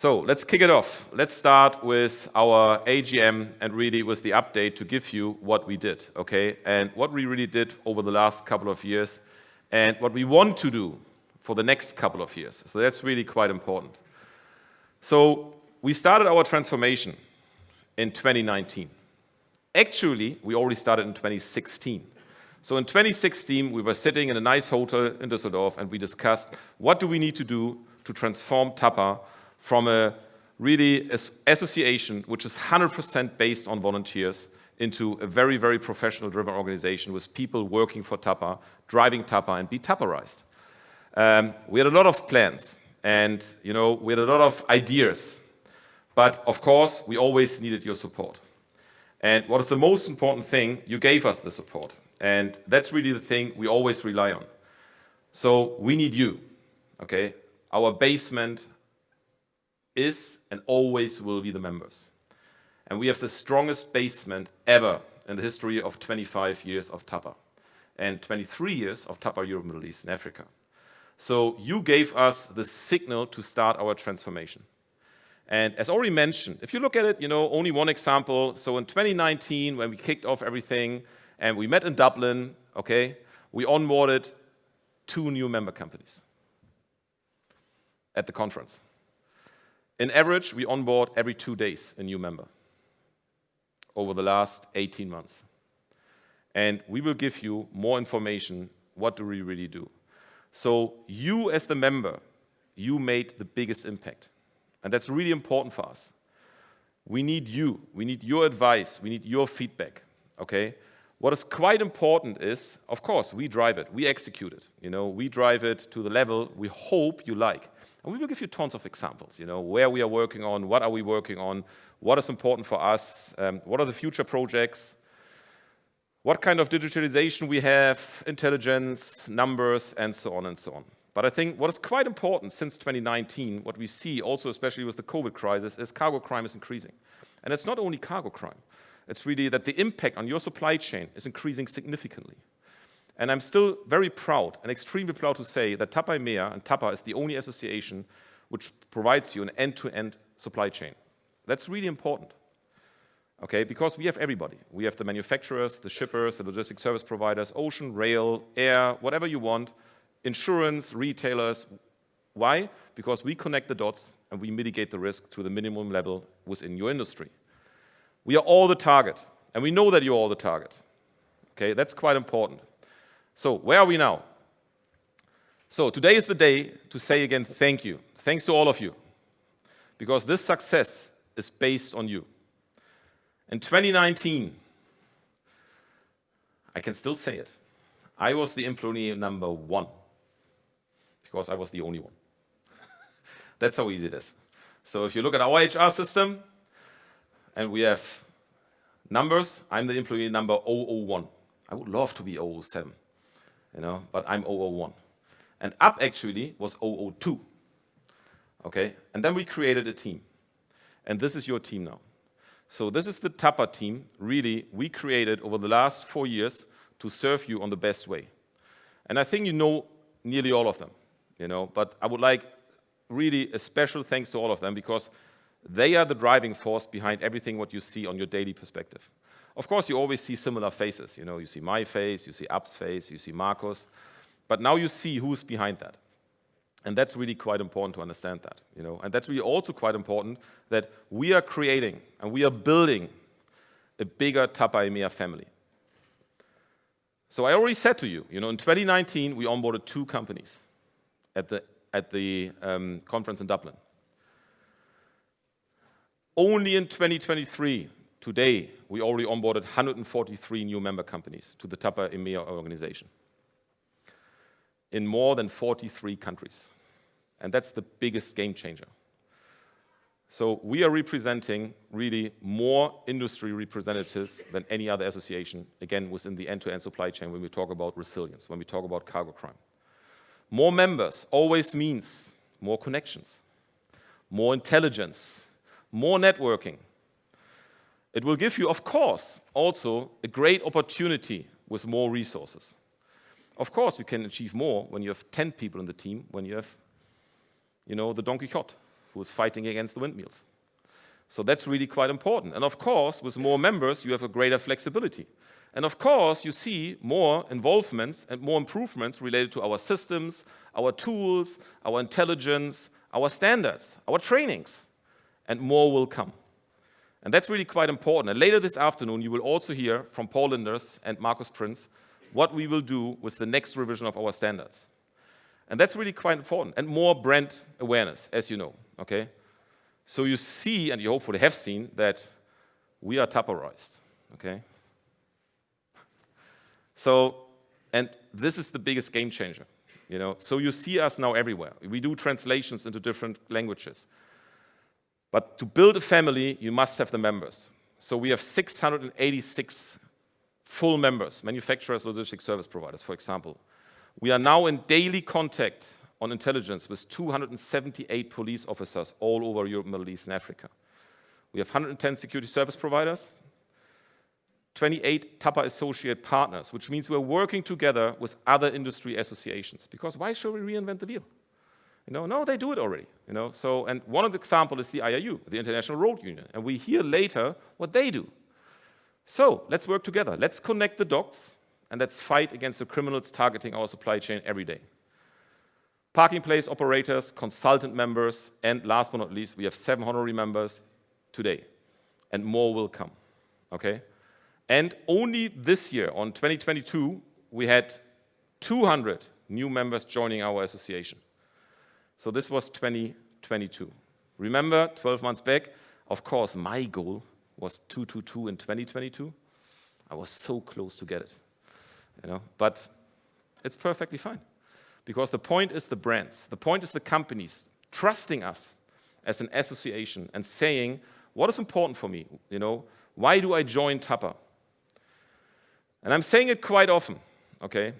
So let's kick it off. Let's start with our AGM and really with the update to give you what we did, okay? And what we really did over the last couple of years and what we want to do for the next couple of years. So that's really quite important. So we started our transformation in 2019. Actually, we already started in 2016. So in 2016, we were sitting in a nice hotel in Düsseldorf and we discussed what do we need to do to transform Tapa from a really association which is 100% based on volunteers into a very, very professional driven organization with people working for Tapa, driving Tapa and be Taparized. We had a lot of plans and we had a lot of ideas, but of course we always needed your support. And what is the most important thing? You gave us the support. And that's really the thing we always rely on. So we need you, okay? Our basement is and always will be the members. And we have the strongest basement ever in the history of 25 years of Tapa and 23 years of Tapa Europe, Middle East and Africa. So you gave us the signal to start our transformation. And as already mentioned, if you look at it, only one example. So in 2019, when we kicked off everything and we met in Dublin, okay, we onboarded 2 new member companies at the conference. In average, we onboard every 2 days a new member over the last 18 months. And we will give you more information. What do we really do? So you as the member, you made the biggest impact. And that's really important for us. We need you. We need your advice. We need your feedback, okay? What is quite important is, of course, we drive it. We execute it. We drive it to the level we hope you like. And we will give you tons of examples, where we are working on, what are we working on, what is important for us, what are the future projects, what kind of digitalization we have, intelligence, numbers, and so on and so on. But I think what is quite important since 2019, what we see also, especially with the COVID crisis, is cargo crime is increasing. And it's not only cargo crime. It's really that the impact on your supply chain is increasing significantly. And I'm still very proud and extremely proud to say that Tapa Emea and Tapa is the only association which provides you an end-to-end supply chain. That's really important, okay? Because we have everybody. We have the manufacturers, the shippers, the logistics service providers, ocean, rail, air, whatever you want, insurance, retailers. Why? Because we connect the dots and we mitigate the risk to the minimum level within your industry. We are all the target, and we know that you're all the target. Okay, that's quite important. So where are we now? So today is the day to say again, thank you. Thanks to all of you, because this success is based on you. In 2019, I can still say it, I was the employee number 1, because I was the only one. That's how easy it is. So if you look at our HR system, and we have numbers, I'm the employee number 001. I would love to be 007, but I'm 001. And up actually was 002. Okay, and then we created a team. And this is your team now. So this is the Tapa team, really, we created over the last 4 years to serve you on the best way. And I think you know nearly all of them, but I would like really a special thanks to all of them because they are the driving force behind everything what you see on your daily perspective. Of course, you always see similar faces. You see my face, you see Ab's face, you see Marcos, but now you see who's behind that. And that's really quite important to understand that. And that's really also quite important that we are creating and we are building a bigger Tapa Emea family. So I already said to you, in 2019, we onboarded 2 companies at the conference in Dublin. Only in 2023, today, we already onboarded 143 new member companies to the Tapa Emea organization in more than 43 countries. And that's the biggest game changer. So we are representing really more industry representatives than any other association, again, within the end-to-end supply chain when we talk about resilience, when we talk about cargo crime. More members always means more connections, more intelligence, more networking. It will give you, of course, also a great opportunity with more resources. Of course, you can achieve more when you have 10 people in the team, when you have, the Don Quixote, who is fighting against the windmills. So that's really quite important. And of course, with more members, you have a greater flexibility. And of course, you see more involvements and more improvements related to our systems, our tools, our intelligence, our standards, our trainings, and more will come. And that's really quite important. And later this afternoon, you will also hear from Paul Linders and Markus Prinz what we will do with the next revision of our standards. And that's really quite important. And more brand awareness, as you know, okay? So you see, and you hopefully have seen, that we are Taparized, okay? So, and this is the biggest game changer, you know? So you see us now everywhere. We do translations into different languages. But to build a family, you must have the members. So we have 686 full members, manufacturers, logistics service providers, for example. We are now in daily contact on intelligence with 278 police officers all over Europe, Middle East, and Africa. We have 110 security service providers, 28 Tapa associate partners, which means we're working together with other industry associations. Because why should we reinvent the wheel? You know, no, they do it already. You know, so, and one of the examples is the IRU, the International Road Union, and we hear later what they do. So let's work together. Let's connect the dots, and let's fight against the criminals targeting our supply chain every day. Parking place operators, consultant members, and last but not least, we have 7 honorary members today, and more will come. Okay. And only this year, on 2022, we had 200 new members joining our association. So this was 2022. Remember, 12 months back, of course, my goal was 222 in 2022. I was so close to get it, you know, but it's perfectly fine. Because the point is the brands, the point is the companies trusting us as an association and saying, what is important for me, you know, why do I join Tapa? And I'm saying it quite often, okay?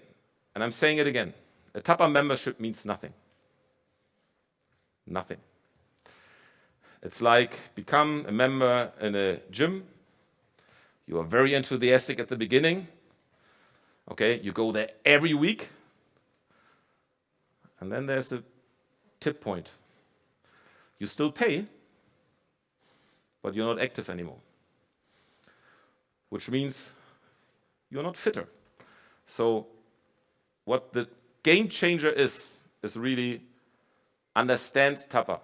And I'm saying it again. A Tapa membership means nothing. Nothing. It's like become a member in a gym. You are very enthusiastic at the beginning. Okay, you go there every week. And then there's a tip point. You still pay, but you're not active anymore. Which means you're not fitter. So what the game changer is really understand Tapa,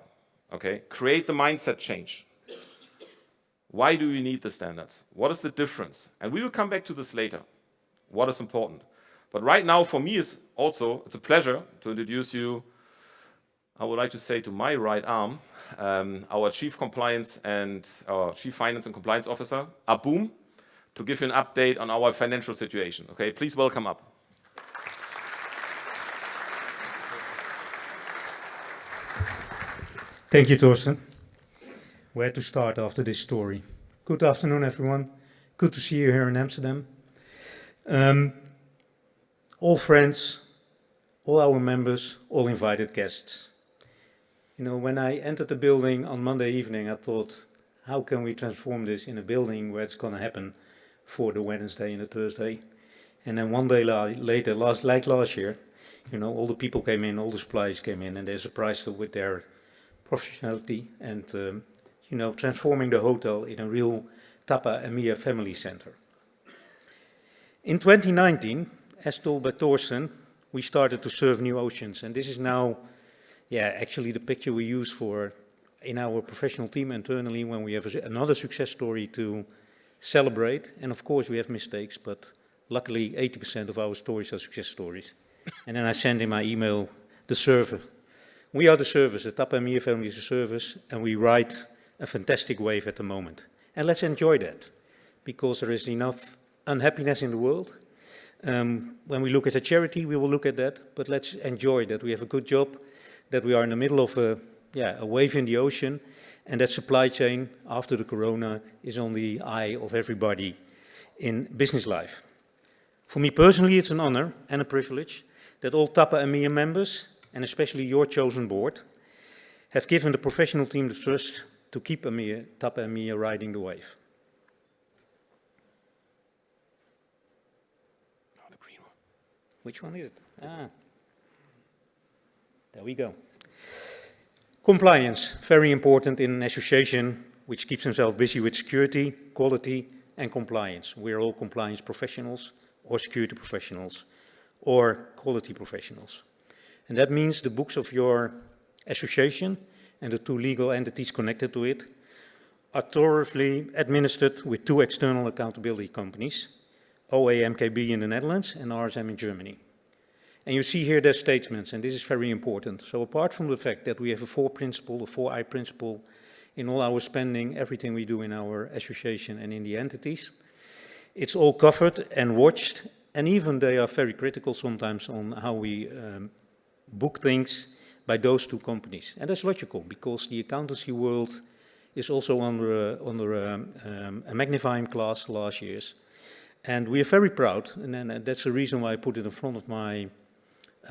okay? Create the mindset change. Why do you need the standards? What is the difference? And we will come back to this later. What is important? But right now, for me, it's a pleasure to introduce you, I would like to say to my right arm, our Chief Finance and Compliance Officer, Abum, to give you an update on our financial situation. Okay, please welcome up. Thank you, Thorsten. Where to start after this story? Good afternoon, everyone. Good to see you here in Amsterdam. All friends, all our members, all invited guests. You know, when I entered the building on Monday evening, I thought, how can we transform this in a building where it's going to happen for the Wednesday and the Thursday? And then one day later, like last year, you know, all the people came in, all the suppliers came in, and they surprised us with their professionality and, you know, transforming the hotel in a real Tapa Emea family center. In 2019, as told by Thorsten, we started to serve new oceans, and this is now, actually the picture we use for in our professional team internally when we have another success story to celebrate. And of course, we have mistakes, but luckily 80% of our stories are success stories. And then I send in my email the server. We are the service, the Tapa Emea family is the service, and we ride a fantastic wave at the moment. And let's enjoy that, because there is enough unhappiness in the world. When we look at a charity, we will look at that, but let's enjoy that we have a good job, that we are in the middle of a wave in the ocean, and that supply chain after the corona is on the eye of everybody in business life. For me personally, it's an honor and a privilege that all Tapa Emea members, and especially your chosen board, have given the professional team the trust to keep Tapa Emea riding the wave. Oh, the green one. Which one is it? Ah, there we go. Compliance, very important in an association which keeps himself busy with security, quality, and compliance. We're all compliance professionals, or security professionals, or quality professionals. And that means the books of your association and the two legal entities connected to it are thoroughly administered with two external accountability companies, OAMKB in the Netherlands and RSM in Germany. And you see here their statements, and this is very important. So apart from the fact that we have a 4I principle in all our spending, everything we do in our association and in the entities, it's all covered and watched, and even they are very critical sometimes on how we book things by those two companies. And that's logical, because the accountancy world is also under a magnifying glass last years. And we are very proud, and then that's the reason why I put it in front of my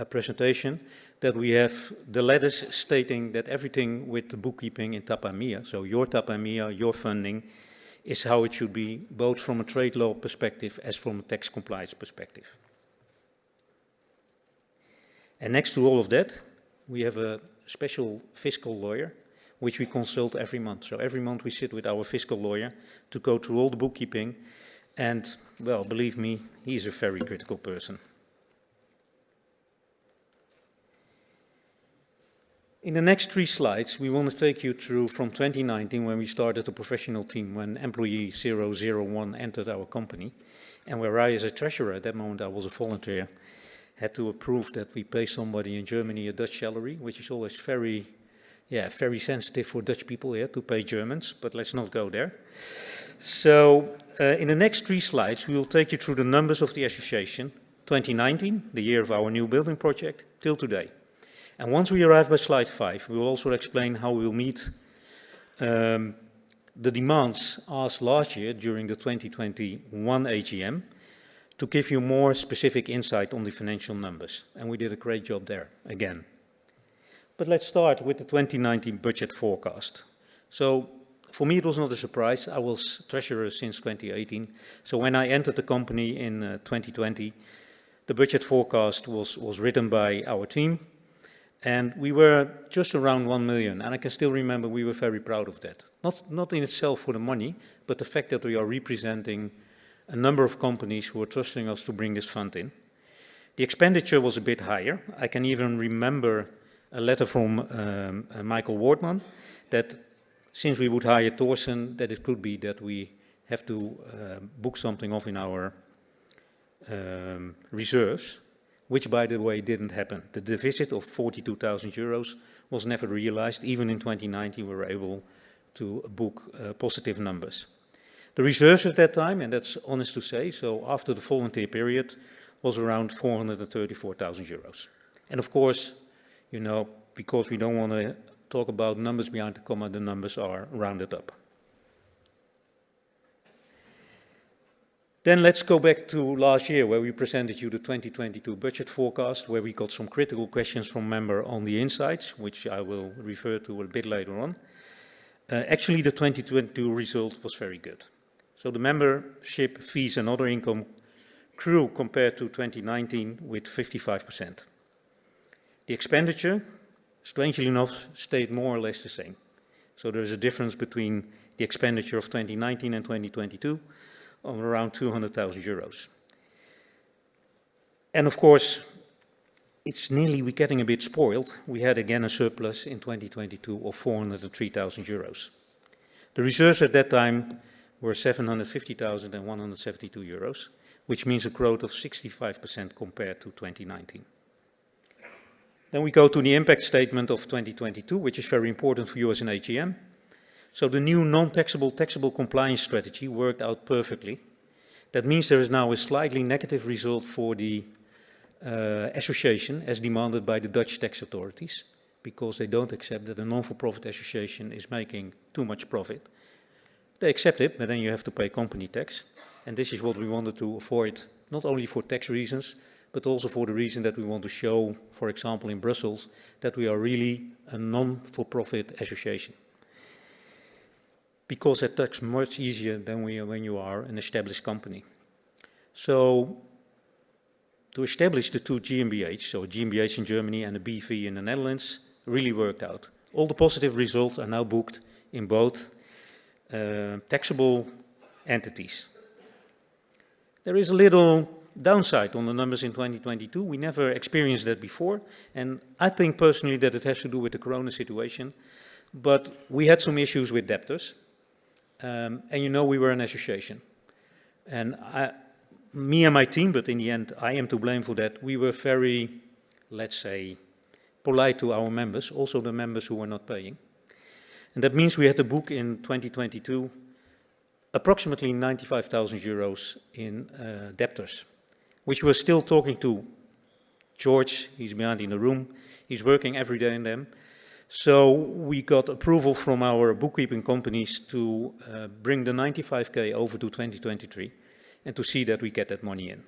presentation, that we have the letters stating that everything with the bookkeeping in Tapa Emea, so your Tapa Emea, your funding, is how it should be, both from a trade law perspective as from a tax compliance perspective. And next to all of that, we have a special fiscal lawyer, which we consult every month. So every month we sit with our fiscal lawyer to go through all the bookkeeping, and, well, believe me, he is a very critical person. In the next 3 slides, we want to take you through from 2019, when we started a professional team, when employee 001 entered our company, and where I, as a treasurer, at that moment I was a volunteer, had to approve that we pay somebody in Germany a Dutch salary, which is always very sensitive for Dutch people here to pay Germans, but let's not go there. So in the next 3 slides, we will take you through the numbers of the association, 2019, the year of our new building project, till today. And once we arrive by slide 5, we will also explain how we will meet the demands asked last year during the 2021 AGM to give you more specific insight on the financial numbers. And we did a great job there, again. But let's start with the 2019 budget forecast. So for me, it was not a surprise. I was treasurer since 2018. So when I entered the company in 2020, the budget forecast was written by our team. And we were just around 1 million, and I can still remember we were very proud of that. Not in itself for the money, but the fact that we are representing a number of companies who are trusting us to bring this fund in. The expenditure was a bit higher. I can even remember a letter from Michael Wardman that since we would hire Thorsten, that it could be that we have to book something off in our reserves, which, by the way, didn't happen. The deficit of 42,000 euros was never realized. Even in 2019, we were able to book positive numbers. The reserves at that time, and that's honest to say, so after the volunteer period, was around 434,000 euros. And of course, you know, because we don't want to talk about numbers behind the comma, the numbers are rounded up. Then let's go back to last year, where we presented you the 2022 budget forecast, where we got some critical questions from members on the insights, which I will refer to a bit later on. Actually, the 2022 result was very good. So the membership fees and other income grew compared to 2019 with 55%. The expenditure, strangely enough, stayed more or less the same. So there is a difference between the expenditure of 2019 and 2022 of around 200,000 euros. And of course, it's nearly we're getting a bit spoiled. We had again a surplus in 2022 of 403,000 euros. The reserves at that time were 750,000 and 172 euros, which means a growth of 65% compared to 2019. Then we go to the impact statement of 2022, which is very important for you as an AGM. So the new non-taxable taxable compliance strategy worked out perfectly. That means there is now a slightly negative result for the association as demanded by the Dutch tax authorities, because they don't accept that a non-for-profit association is making too much profit. They accept it, but then you have to pay company tax. And this is what we wanted to avoid, not only for tax reasons, but also for the reason that we want to show, for example, in Brussels, that we are really a non-for-profit association. Because that tax much easier than when you are an established company. So to establish the two GmbH, so GmbH in Germany and a BV in the Netherlands, really worked out. All the positive results are now booked in both taxable entities. There is a little downside on the numbers in 2022. We never experienced that before, and I think personally that it has to do with the corona situation. But we had some issues with debtors, and you know we were an association. And me and my team, but in the end I am to blame for that, we were very, let's say, polite to our members, also the members who were not paying. And that means we had to book in 2022 approximately 95,000 euros in debtors, which we're still talking to George. He's behind in the room. He's working every day in them. So we got approval from our bookkeeping companies to bring the 95K over to 2023 and to see that we get that money in.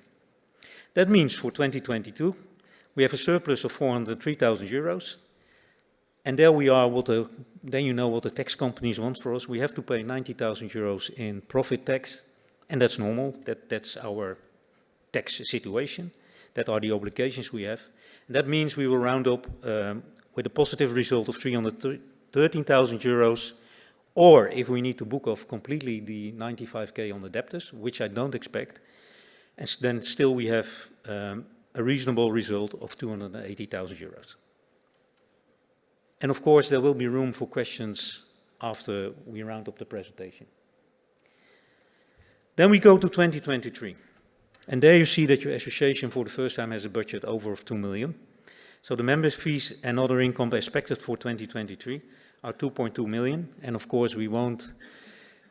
That means for 2022, we have a surplus of 403,000 euros. And there we are, then you know what the tax companies want for us. We have to pay 90,000 euros in profit tax, and that's normal. That's our tax situation. That are the obligations we have. And that means we will round up with a positive result of 313,000 euros, or if we need to book off completely the 95K on the debtors, which I don't expect, and then still we have a reasonable result of 280,000 euros. And of course, there will be room for questions after we round up the presentation. Then we go to 2023. And there you see that your association for the first time has a budget over 2 million. So the members' fees and other income expected for 2023 are 2.2 million. And of course, we won't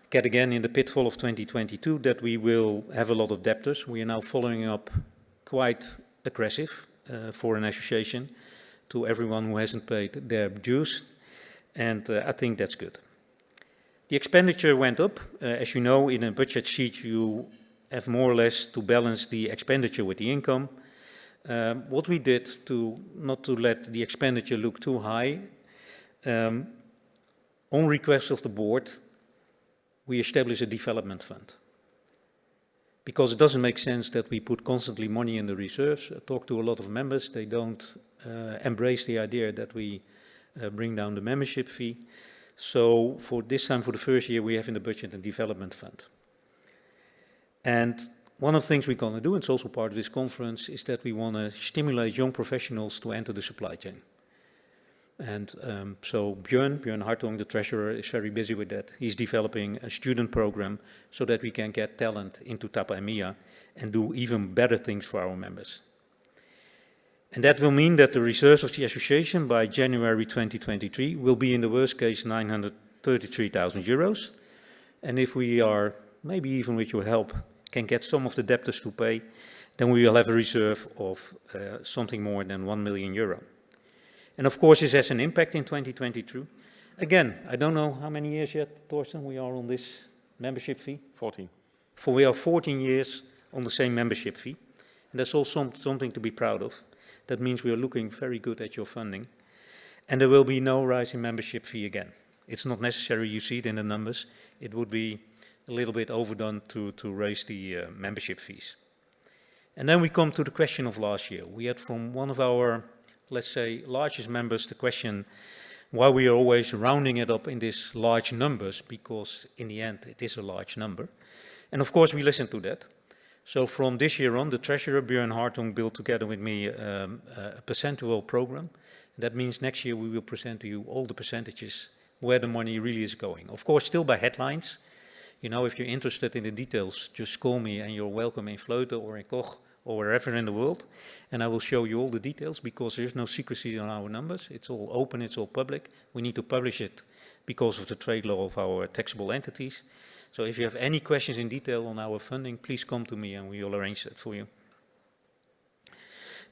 get again in the pitfall of 2022 that we will have a lot of debtors. We are now following up quite aggressive for an association to everyone who hasn't paid their dues, and I think that's good. The expenditure went up. As you know, in a budget sheet you have more or less to balance the expenditure with the income. What we did not to let the expenditure look too high, on request of the board, we established a development fund. Because it doesn't make sense that we put constantly money in the reserves. I talk to a lot of members, they don't embrace the idea that we bring down the membership fee. So for this time, for the first year, we have in the budget a development fund. And one of the things we're going to do, and it's also part of this conference, is that we want to stimulate young professionals to enter the supply chain. And so Björn Hartong, the treasurer, is very busy with that. He's developing a student program so that we can get talent into Tapa Emea and do even better things for our members. And that will mean that the reserves of the association by January 2023 will be in the worst case 933,000 euros. And if we are, maybe even with your help, can get some of the debtors to pay, then we will have a reserve of something more than 1 million euro. And of course, this has an impact in 2022. Again, I don't know how many years yet, Thorsten, we are on this membership fee? 14. We are 14 years on the same membership fee. And that's also something to be proud of. That means we are looking very good at your funding. And there will be no rise in membership fee again. It's not necessary, you see it in the numbers. It would be a little bit overdone to raise the membership fees. And then we come to the question of last year. We had from one of our, let's say, largest members the question why we are always rounding it up in these large numbers, because in the end it is a large number. And of course we listened to that. So from this year on, the treasurer, Björn Hartung, built together with me a percentual program. That means next year we will present to you all the percentages where the money really is going. Of course, still by headlines. You know, if you're interested in the details, just call me and you're welcome in Vleuten or in Koch or wherever in the world. And I will show you all the details because there's no secrecy on our numbers. It's all open, it's all public. We need to publish it because of the trade law of our taxable entities. So if you have any questions in detail on our funding, please come to me and we will arrange that for you.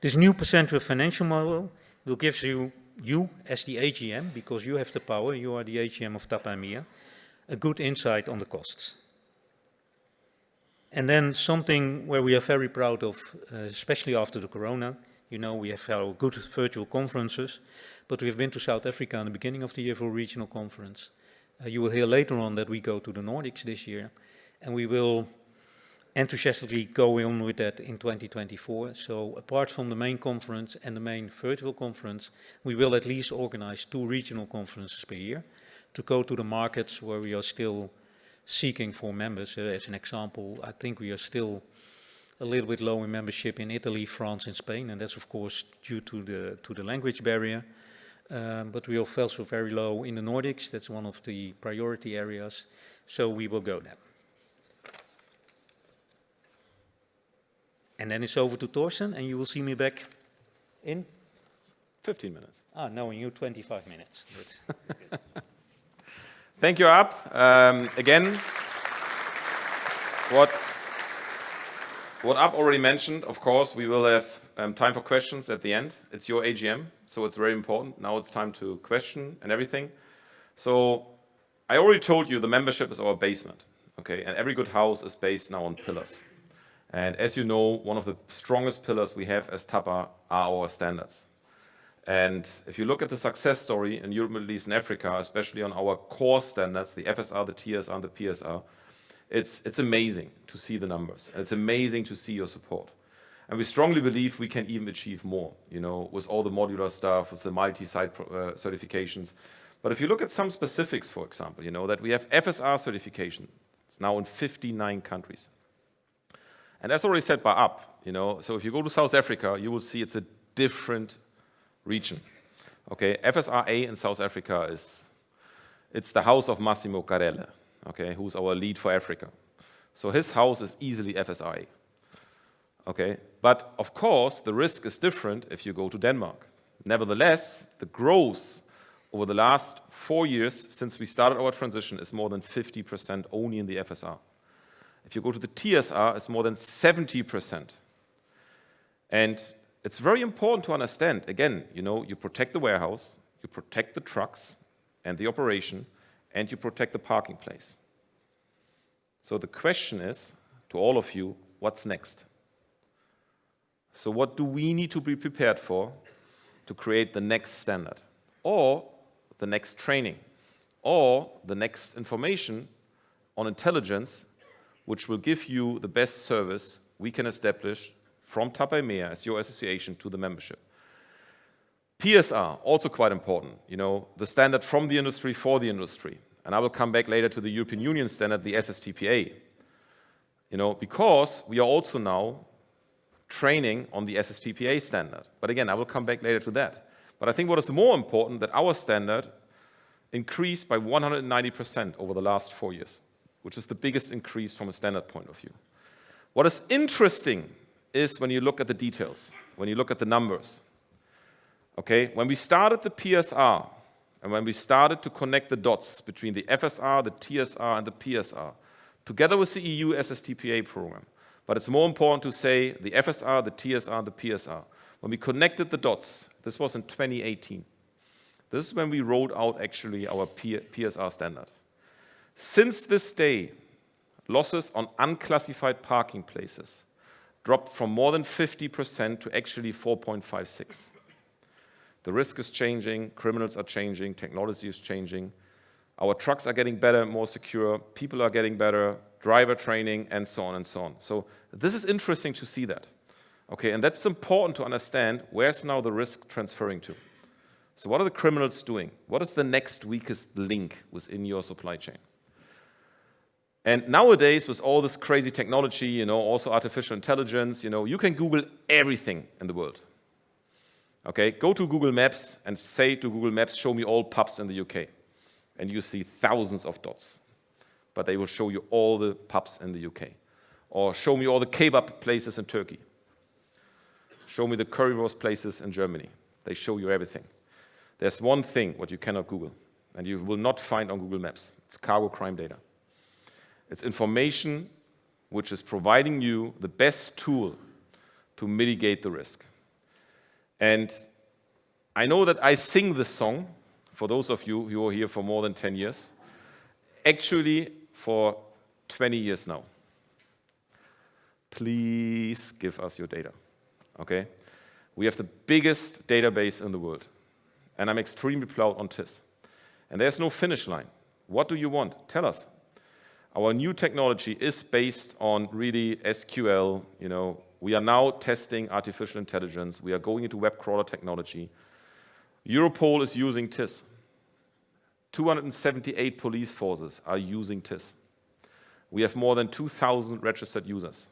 This new percentual financial model will give you as the AGM, because you have the power, you are the AGM of Tapa Emea, a good insight on the costs. And then something where we are very proud of, especially after the corona, you know, we have our good virtual conferences, but we've been to South Africa in the beginning of the year for a regional conference. You will hear later on that we go to the Nordics this year, and we will enthusiastically go on with that in 2024. So apart from the main conference and the main virtual conference, we will at least organize 2 regional conferences per year to go to the markets where we are still seeking for members. As an example, I think we are still a little bit low in membership in Italy, France, and Spain, and that's of course due to the language barrier. But we are also very low in the Nordics. That's one of the priority areas. So we will go there. And then it's over to Thorsten, and you will see me back in 15 minutes. No, in you 25 minutes. Thank you, Ab. Again, what Ab already mentioned, of course, we will have time for questions at the end. It's your AGM, so it's very important. Now it's time to question and everything. So I already told you the membership is our basement, okay? And every good house is based now on pillars. And as you know, one of the strongest pillars we have as Tapa are our standards. And if you look at the success story in Europe, Middle East, and Africa, especially on our core standards, the FSR, the TSR, and the PSR, it's amazing to see the numbers. It's amazing to see your support. And we strongly believe we can even achieve more, you know, with all the modular stuff, with the multi-site certifications. But if you look at some specifics, for example, you know, that we have FSR certification. It's now in 59 countries. And as already said by Ab, you know, so if you go to South Africa, you will see it's a different region. Okay, FSRA in South Africa it's the house of Massimo Carelle, okay, who's our lead for Africa. So his house is easily FSRA. Okay, but of course the risk is different if you go to Denmark. Nevertheless, the growth over the last 4 years since we started our transition is more than 50% only in the FSR. If you go to the TSR, it's more than 70%. And it's very important to understand, again, you know, you protect the warehouse, you protect the trucks and the operation, and you protect the parking place. So the question is, to all of you, what's next? So what do we need to be prepared for to create the next standard, or the next training, or the next information on intelligence, which will give you the best service we can establish from Tapa Emea as your association to the membership. PSR, also quite important, you know, the standard from the industry for the industry. And I will come back later to the European Union standard, the SSTPA. You know, because we are also now training on the SSTPA standard. But again, I will come back later to that. But I think what is more important, that our standard increased by 190% over the last 4 years, which is the biggest increase from a standard point of view. What is interesting is when you look at the details, when you look at the numbers. Okay, when we started the PSR, and when we started to connect the dots between the FSR, the TSR, and the PSR, together with the EU SSTPA program, but it's more important to say the FSR, the TSR, and the PSR. When we connected the dots, this was in 2018. This is when we rolled out actually our PSR standard. Since this day, losses on unclassified parking places dropped from more than 50% to actually 4.56. The risk is changing, criminals are changing, technology is changing. Our trucks are getting better, more secure, people are getting better, driver training, and so on and so on. So this is interesting to see that. Okay, and that's important to understand where's now the risk transferring to. So what are the criminals doing? What is the next weakest link within your supply chain? And nowadays, with all this crazy technology, you know, also artificial intelligence, you know, you can Google everything in the world. Okay, go to Google Maps and say to Google Maps, show me all pubs in the UK. And you see thousands of dots. But they will show you all the pubs in the UK. Or show me all the kebab places in Turkey. Show me the currywurst places in Germany. They show you everything. There's one thing what you cannot Google, and you will not find on Google Maps. It's cargo crime data. It's information which is providing you the best tool to mitigate the risk. And I know that I sing this song, for those of you who are here for more than 10 years, actually for 20 years now. Please give us your data, okay? We have the biggest database in the world, and I'm extremely proud on this. And there's no finish line. What do you want? Tell us. Our new technology is based on really SQL. We are now testing artificial intelligence. We are going into web crawler technology. Europol is using TIS. 278 police forces are using TIS. We have more than 2,000 registered users.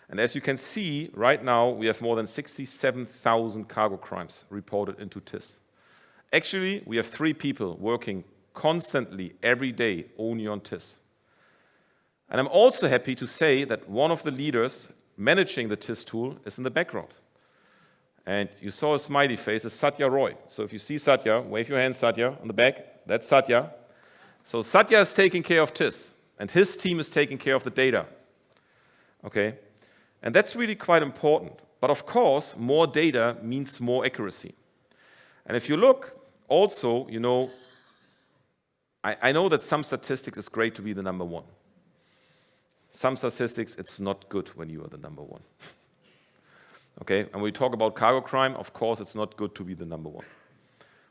And as you can see, right now, we have more than 67,000 cargo crimes reported into TIS. Actually, we have 3 people working constantly every day only on TIS. And I'm also happy to say that one of the leaders managing the TIS tool is in the background. And you saw a smiley face, it's Satya Roy. So if you see Satya, wave your hand, Satya, on the back. That's Satya. So Satya is taking care of TIS, and his team is taking care of the data. Okay? And that's really quite important. But of course, more data means more accuracy. And if you look, also, I know that some statistics is great to be the number one. Some statistics, it's not good when you are the number one. Okay? And when we talk about cargo crime, of course, it's not good to be the number one.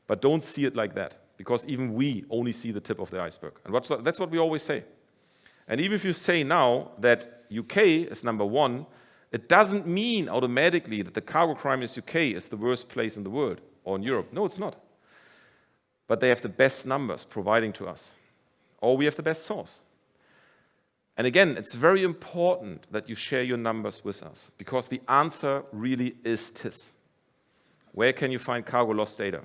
But don't see it like that, because even we only see the tip of the iceberg. And that's what we always say. And even if you say now that UK is number one, it doesn't mean automatically that the cargo crime in UK is the worst place in the world or in Europe. No, it's not. But they have the best numbers providing to us. Or we have the best source. And again, it's very important that you share your numbers with us, because the answer really is TIS. Where can you find cargo loss data?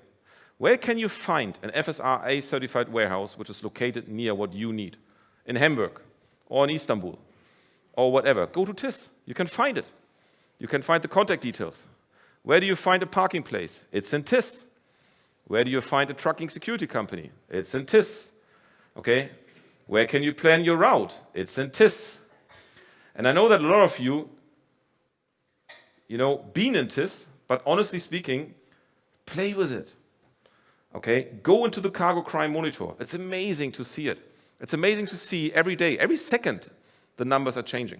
Where can you find an FSRA certified warehouse which is located near what you need? In Hamburg or in Istanbul or whatever. Go to TIS. You can find it. You can find the contact details. Where do you find a parking place? It's in TIS. Where do you find a trucking security company? It's in TIS. Okay? Where can you plan your route? It's in TIS. And I know that a lot of you, been in TIS, but honestly speaking, play with it. Okay? Go into the cargo crime monitor. It's amazing to see it. It's amazing to see every day, every second, the numbers are changing.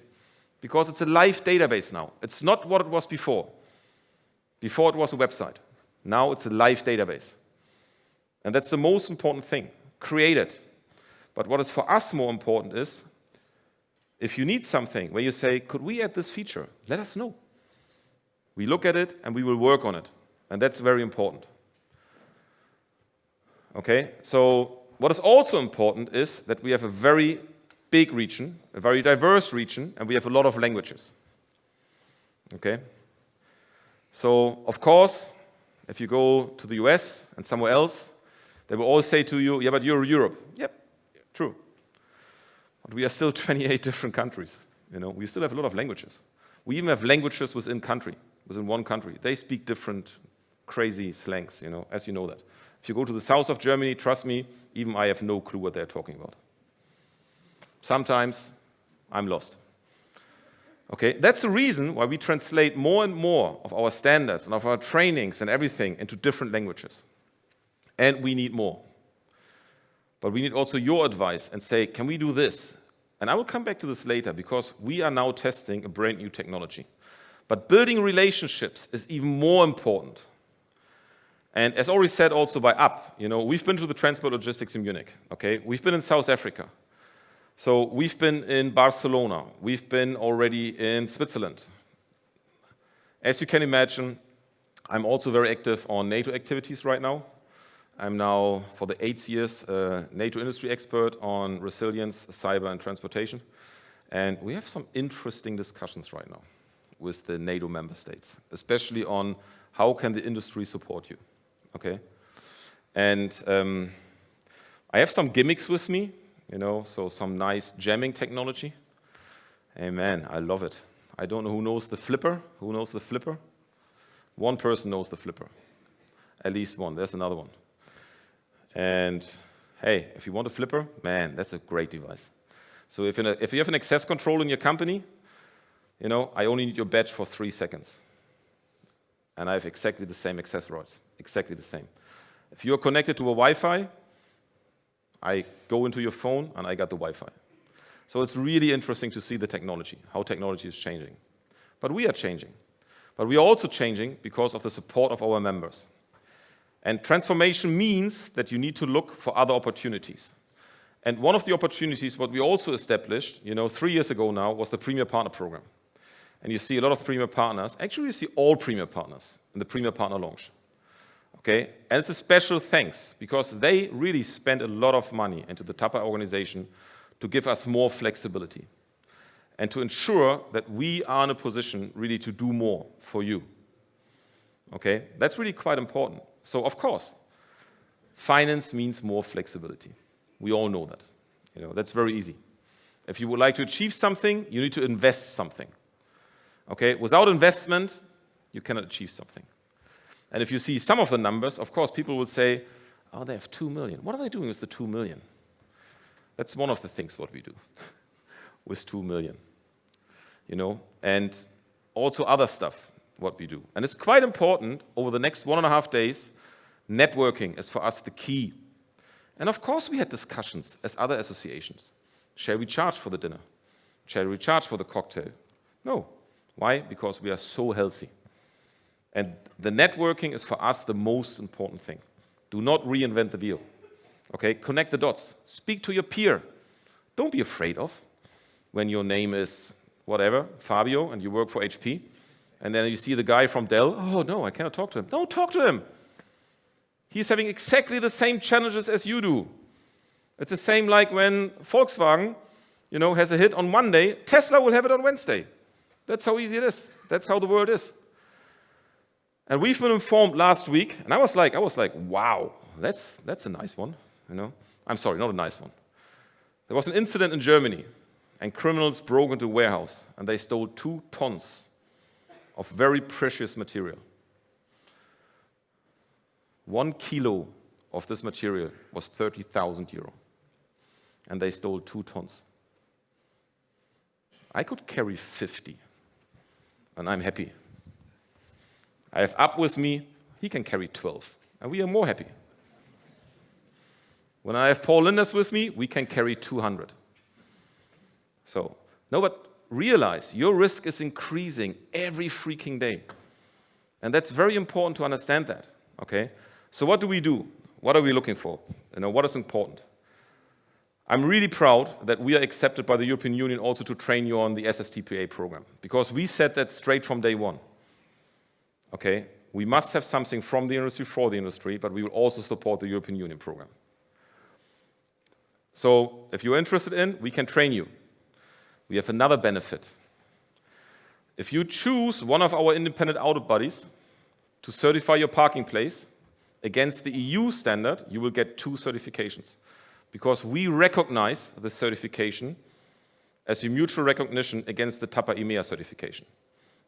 Because it's a live database now. It's not what it was before. Before it was a website. Now it's a live database. And that's the most important thing. Create it. But what is for us more important is, if you need something where you say, could we add this feature? Let us know. We look at it and we will work on it. And that's very important. Okay, so what is also important is that we have a very big region, a very diverse region, and we have a lot of languages. Okay? So, of course, if you go to the US and somewhere else, they will all say to you, yeah, but you're Europe. Yep, true. But we are still 28 different countries. We still have a lot of languages. We even have languages within one country. They speak different crazy slangs, as you know that. If you go to the south of Germany, trust me, even I have no clue what they're talking about. Sometimes I'm lost. Okay, that's the reason why we translate more and more of our standards and of our trainings and everything into different languages. And we need more. But we need also your advice and say, can we do this? And I will come back to this later, because we are now testing a brand new technology. But building relationships is even more important. And as already said also by Up, we've been to the transport logistics in Munich, okay? We've been in South Africa. So we've been in Barcelona. We've been already in Switzerland. As you can imagine, I'm also very active on NATO activities right now. I'm now, for the 8th years, a NATO industry expert on resilience, cyber, and transportation. And we have some interesting discussions right now with the NATO member states, especially on how can the industry support you. Okay, and I have some gimmicks with me, so some nice jamming technology. Amen, I love it. I don't know who knows the flipper. Who knows the flipper? One person knows the flipper. At least one. There's another one. And hey, if you want a flipper, man, that's a great device. So if you have an access control in your company, I only need your badge for 3 seconds. And I have exactly the same access rights, exactly the same. If you're connected to a Wi-Fi, I go into your phone and I got the Wi-Fi. So it's really interesting to see the technology, how technology is changing. But we are changing. But we are also changing because of the support of our members. And transformation means that you need to look for other opportunities. And one of the opportunities, what we also established, 3 years ago now, was the Premier Partner Program. And you see a lot of Premier Partners. Actually, you see all Premier Partners in the Premier Partner launch. Okay? And it's a special thanks, because they really spend a lot of money into the Tapa organization to give us more flexibility and to ensure that we are in a position really to do more for you. Okay? That's really quite important. So, of course, finance means more flexibility. We all know that. That's very easy. If you would like to achieve something, you need to invest something. Okay? Without investment, you cannot achieve something. And if you see some of the numbers, of course, people will say, oh, they have 2 million. What are they doing with the 2 million? That's one of the things what we do with 2 million. And also other stuff what we do. And it's quite important over the next 1.5 days, networking is for us the key. And of course we had discussions as other associations. Shall we charge for the dinner? Shall we charge for the cocktail? No. Why? Because we are so healthy. And the networking is for us the most important thing. Do not reinvent the wheel. Okay? Connect the dots. Speak to your peer. Don't be afraid of when your name is whatever, Fabio, and you work for HP, and then you see the guy from Dell. Oh, no, I cannot talk to him. No, talk to him. He's having exactly the same challenges as you do. It's the same like when Volkswagen, has a hit on Monday, Tesla will have it on Wednesday. That's how easy it is. That's how the world is. And we've been informed last week, and I was like, wow, that's a nice one, I'm sorry, not a nice one. There was an incident in Germany, and criminals broke into a warehouse, and they stole 2 tons of very precious material. 1 kilo of this material was 30,000 euro, and they stole 2 tons. I could carry 50, and I'm happy. I have Up with me, he can carry 12, and we are more happy. When I have Paul Linders with me, we can carry 200. So, no, but realize your risk is increasing every freaking day. And that's very important to understand that, okay? So what do we do? What are we looking for? What is important? I'm really proud that we are accepted by the European Union also to train you on the SSTPA program, because we said that straight from day one. Okay? We must have something from the industry for the industry, but we will also support the European Union program. So if you're interested in, we can train you. We have another benefit. If you choose one of our independent audit bodies to certify your parking place against the EU standard, you will get 2 certifications, because we recognize the certification as a mutual recognition against the Tapa Emea certification.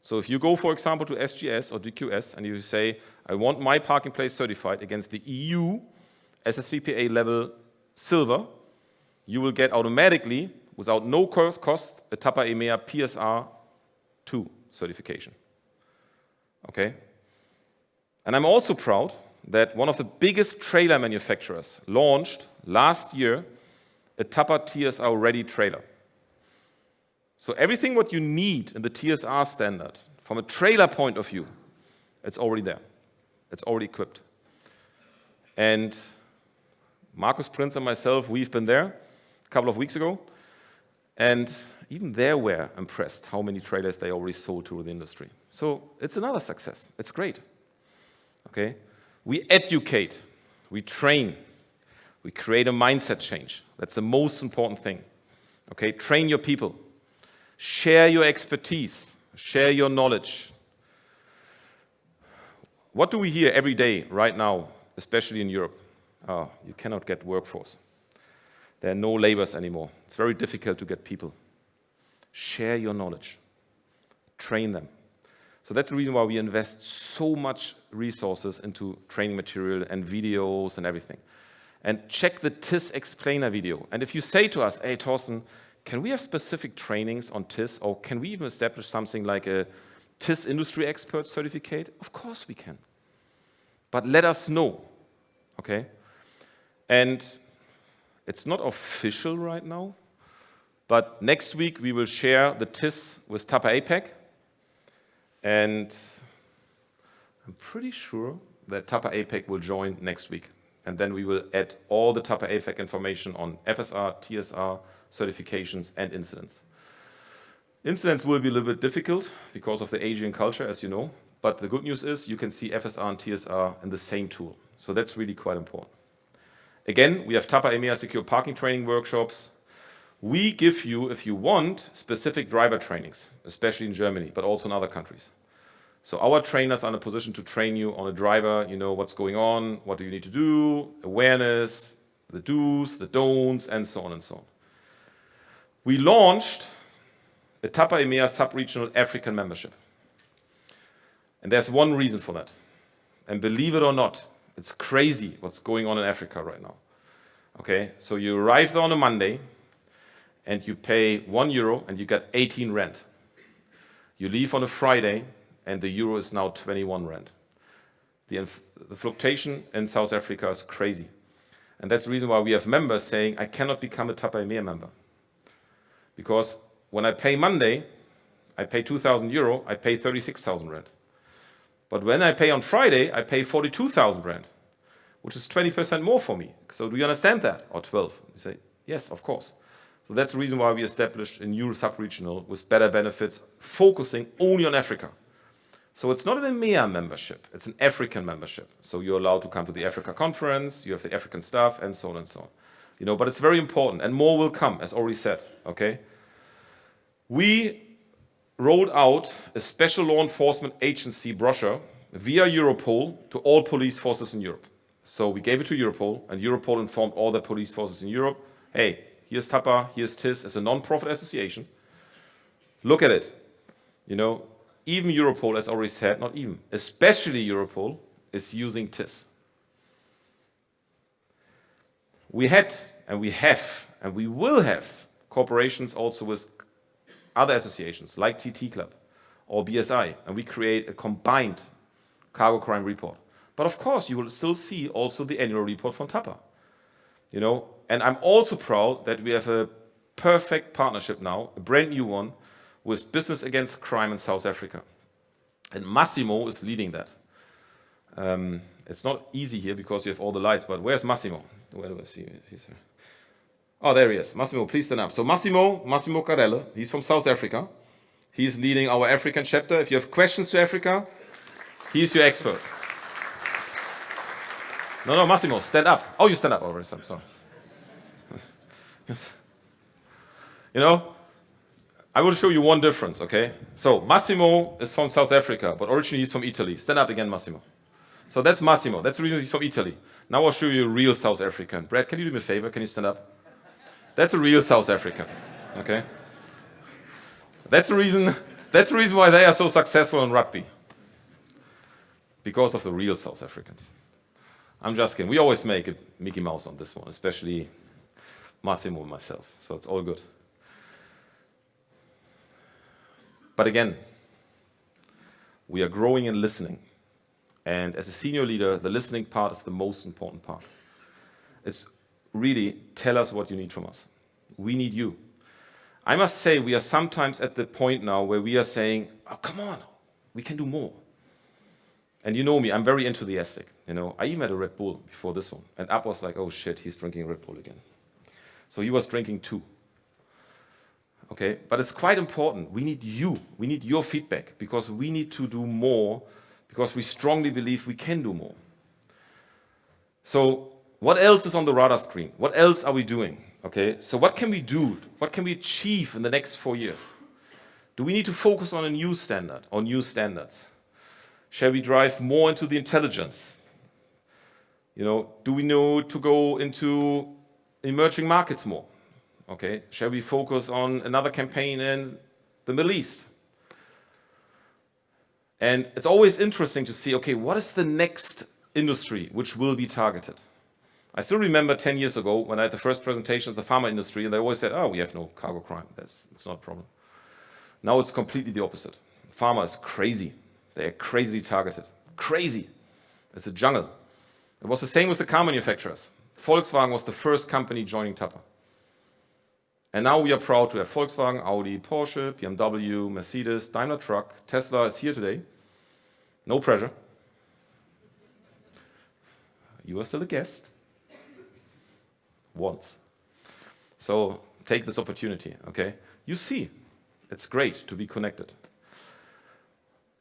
So if you go, for example, to SGS or DQS and you say, I want my parking place certified against the EU SSTPA level silver, you will get automatically, without no cost, a Tapa Emea PSR 2 certification. Okay? And I'm also proud that one of the biggest trailer manufacturers launched last year a Tapa TSR ready trailer. So everything what you need in the TSR standard from a trailer point of view, it's already there. It's already equipped. And Markus Prinz and myself, we've been there a couple of weeks ago, and even they were impressed how many trailers they already sold to the industry. So it's another success. It's great. Okay? We educate, we train, we create a mindset change. That's the most important thing. Okay? Train your people. Share your expertise. Share your knowledge. What do we hear every day right now, especially in Europe? Oh, you cannot get workforce. There are no labors anymore. It's very difficult to get people. Share your knowledge. Train them. So that's the reason why we invest so much resources into training material and videos and everything. And check the TIS explainer video. And if you say to us, hey, Thorsten, can we have specific trainings on TIS, or can we even establish something like a TIS industry expert certificate? Of course we can. But let us know, okay? And it's not official right now, but next week we will share the TIS with Tapa APAC, and I'm pretty sure that Tapa APAC will join next week. and then we will add all the Tapa AFAC information on FSR, TSR, certifications, and incidents. Incidents will be a little bit difficult because of the Asian culture, as you know, but the good news is you can see FSR and TSR in the same tool. So that's really quite important. Again, we have Tapa Emea secure parking training workshops. We give you, if you want, specific driver trainings, especially in Germany, but also in other countries. So our trainers are in a position to train you on a driver, you know what's going on, what do you need to do, awareness, the do's, the don'ts, and so on and so on. We launched a Tapa Emea sub-regional African membership. And there's one reason for that. And believe it or not, it's crazy what's going on in Africa right now. Okay, so you arrive there on a Monday, and you pay €1 and you get 18 rand. You leave on a Friday and the euro is now 21 rand. The fluctuation in South Africa is crazy. And that's the reason why we have members saying, I cannot become a Tapa Emea member. Because when I pay Monday, I pay €2,000, I pay 36,000 rand. But when I pay on Friday, I pay 42,000 rand, which is 20% more for me. So do you understand that? Or 12? You say, yes, of course. So that's the reason why we established a new sub-regional with better benefits, focusing only on Africa. So it's not an EMEA membership, it's an African membership. So you're allowed to come to the Africa conference, you have the African staff, and so on and so on. You know, but it's very important, and more will come, as already said, okay? We rolled out a special law enforcement agency brochure via Europol to all police forces in Europe. So we gave it to Europol, and Europol informed all the police forces in Europe, hey, here's Tapa, here's TIS, as a non-profit association. Look at it. You know, even Europol, as already said, not even, especially Europol, is using TIS. We had, and we have, and we will have cooperations also with other associations like TT Club or BSI, and we create a combined cargo crime report. But of course, you will still see also the annual report from Tapa. You know, and I'm also proud that we have a perfect partnership now, a brand new one, with Business Against Crime in South Africa. And Massimo is leading that. It's not easy here because you have all the lights, but where's Massimo? Where do I see him? Oh, there he is. Massimo, please stand up. So Massimo Carelle, he's from South Africa. He's leading our African chapter. If you have questions to Africa, he's your expert. No, Massimo, stand up. Oh, you stand up already, I'm sorry. You know, I will show you one difference, okay? So Massimo is from South Africa, but originally he's from Italy. Stand up again, Massimo. So that's Massimo. That's the reason he's from Italy. Now I'll show you a real South African. Brad, can you do me a favor? Can you stand up? That's a real South African, okay? That's the reason why they are so successful in rugby. Because of the real South Africans. I'm just kidding. We always make it Mickey Mouse on this one, especially Massimo and myself. So it's all good. But again, we are growing and listening. And as a senior leader, the listening part is the most important part. It's really tell us what you need from us. We need you. I must say, we are sometimes at the point now where we are saying, oh, come on, we can do more. And you know me, I'm very enthusiastic. You know, I even had a Red Bull before this one. And Ab was like, oh shit, he's drinking Red Bull again. So he was drinking 2. Okay, but it's quite important. We need you. We need your feedback because we need to do more because we strongly believe we can do more. So what else is on the radar screen? What else are we doing? Okay, so what can we do? What can we achieve in the next 4 years? Do we need to focus on a new standard or new standards? Shall we drive more into the intelligence? You know, do we need to go into emerging markets more? Okay, shall we focus on another campaign in the Middle East? And it's always interesting to see, okay, what is the next industry which will be targeted? I still remember 10 years ago when I had the first presentation of the pharma industry, and they always said, oh, we have no cargo crime. It's not a problem. Now it's completely the opposite. Pharma is crazy. They are crazily targeted. Crazy. It's a jungle. It was the same with the car manufacturers. Volkswagen was the first company joining Tapa. And now we are proud to have Volkswagen, Audi, Porsche, BMW, Mercedes, Daimler Truck, Tesla is here today. No pressure. You are still a guest. once. So take this opportunity, okay? You see, it's great to be connected.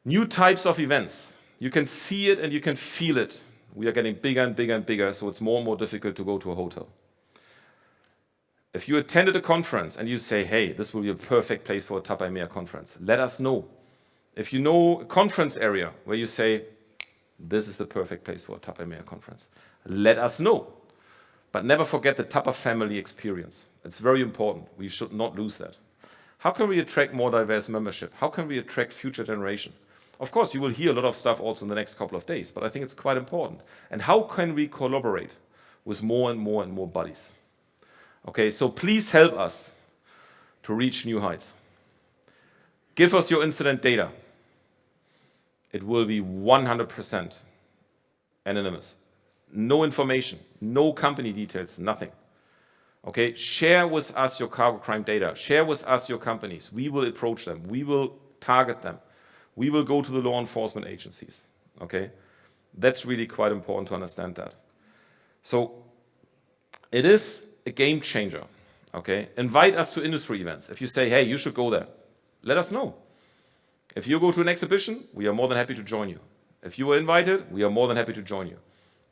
New types of events. You can see it and you can feel it. We are getting bigger and bigger and bigger, so it's more and more difficult to go to a hotel. If you attended a conference and you say, hey, this will be a perfect place for a Tapa Emea conference, let us know. If you know a conference area where you say, this is the perfect place for a Tapa Emea conference, let us know. But never forget the Tapa family experience. It's very important. We should not lose that. How can we attract more diverse membership? How can we attract future generation? Of course, you will hear a lot of stuff also in the next couple of days, but I think it's quite important. And how can we collaborate with more and more and more buddies? Okay, so please help us to reach new heights. Give us your incident data. It will be 100% anonymous. No information, no company details, nothing. Okay, share with us your cargo crime data. Share with us your companies. We will approach them. We will target them. We will go to the law enforcement agencies. Okay, that's really quite important to understand that. So it is a game changer. Okay, invite us to industry events. If you say, hey, you should go there, let us know. If you go to an exhibition, we are more than happy to join you. If you are invited, we are more than happy to join you.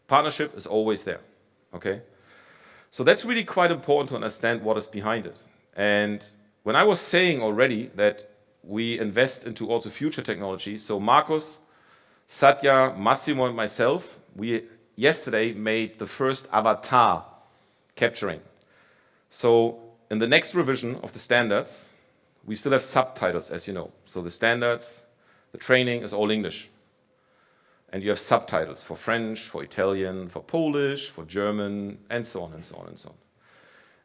Partnership is always there. Okay, so that's really quite important to understand what is behind it. And when I was saying already that we invest into also future technology, so Markus, Satya, Massimo, and myself, we yesterday made the first avatar capturing. So in the next revision of the standards, we still have subtitles, as you know. So the standards, the training is all English. And you have subtitles for French, for Italian, for Polish, for German, and so on and so on and so on.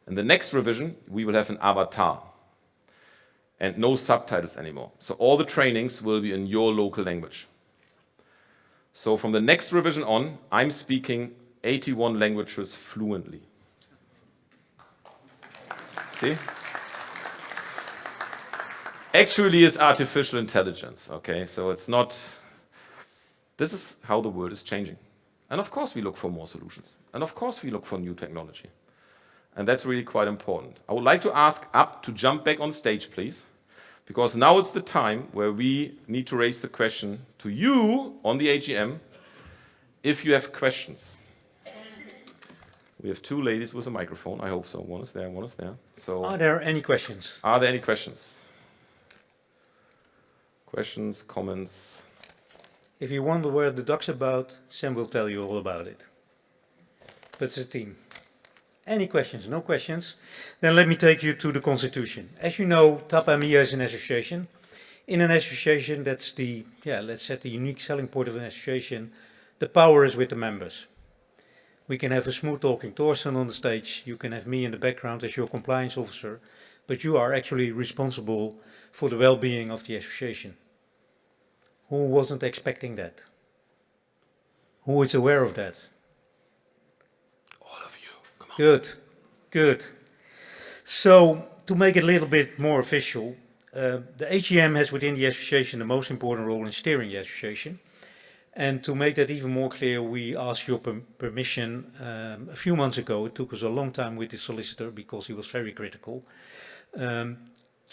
In the next revision, we will have an avatar and no subtitles anymore. So all the trainings will be in your local language. So from the next revision on, I'm speaking 81 languages fluently. See? Actually, it's artificial intelligence, okay? So it's not, this is how the world is changing. And of course we look for more solutions. And of course we look for new technology. And that's really quite important. I would like to ask Up to jump back on stage, please. Because now it's the time where we need to raise the question to you on the AGM if you have questions. We have two ladies with a microphone. I hope so. One is there, one is there. So, Are there any questions? are there any questions? Questions, comments? If you wonder where the duck's about, Sam will tell you all about it. But it's a team. Any questions? No questions? Then let me take you to the Constitution. As you know, Tapa Emea is an association. In an association, that's the, let's say the unique selling point of an association. The power is with the members. We can have a smooth talking Thorsten on the stage. You can have me in the background as your compliance officer. But you are actually responsible for the well-being of the association. Who wasn't expecting that? Who is aware of that? All of you. Come on. Good, good. So, to make it a little bit more official, the AGM has within the association the most important role in steering the association. And to make that even more clear, we asked your permission a few months ago. It took us a long time with the solicitor because he was very critical,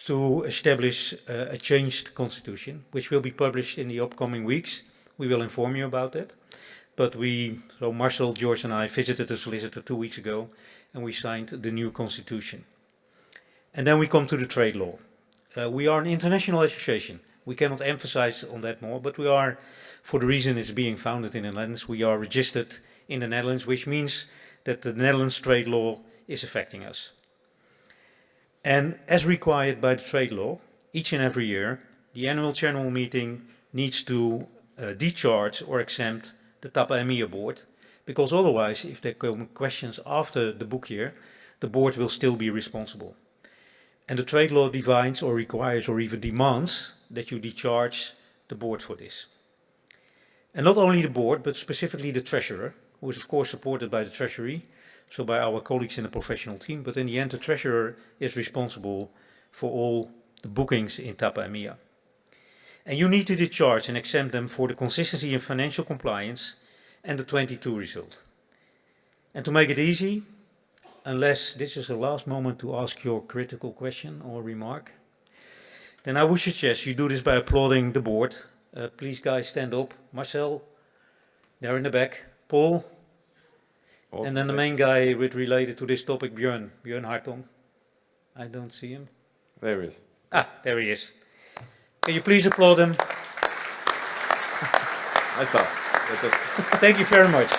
to establish a changed constitution, which will be published in the upcoming weeks. We will inform you about that. But so Marcel, George and I visited the solicitor 2 weeks ago and we signed the new constitution. And then we come to the trade law. We are an international association. We cannot emphasize on that more, but we are, for the reason it's being founded in the Netherlands, we are registered in the Netherlands, which means that the Netherlands trade law is affecting us. And as required by the trade law, each and every year, the annual general meeting needs to decharge or exempt the Tapa Emea board, because otherwise, if there come questions after the book year, the board will still be responsible. And the trade law defines or requires or even demands that you decharge the board for this. And not only the board, but specifically the treasurer, who is of course supported by the treasury, so by our colleagues in the professional team, but in the end the treasurer is responsible for all the bookings in Tapa Emea. And you need to discharge and exempt them for the consistency in financial compliance and the 22 result. And to make it easy, unless this is the last moment to ask your critical question or remark, then I would suggest you do this by applauding the board. Please, guys, stand up. Marcel, there in the back. Paul, and then the main guy related to this topic, Björn Hartong. I don't see him. There he is. Ah, there he is. Can you please applaud him? Nice stuff. That's it. Thank you very much.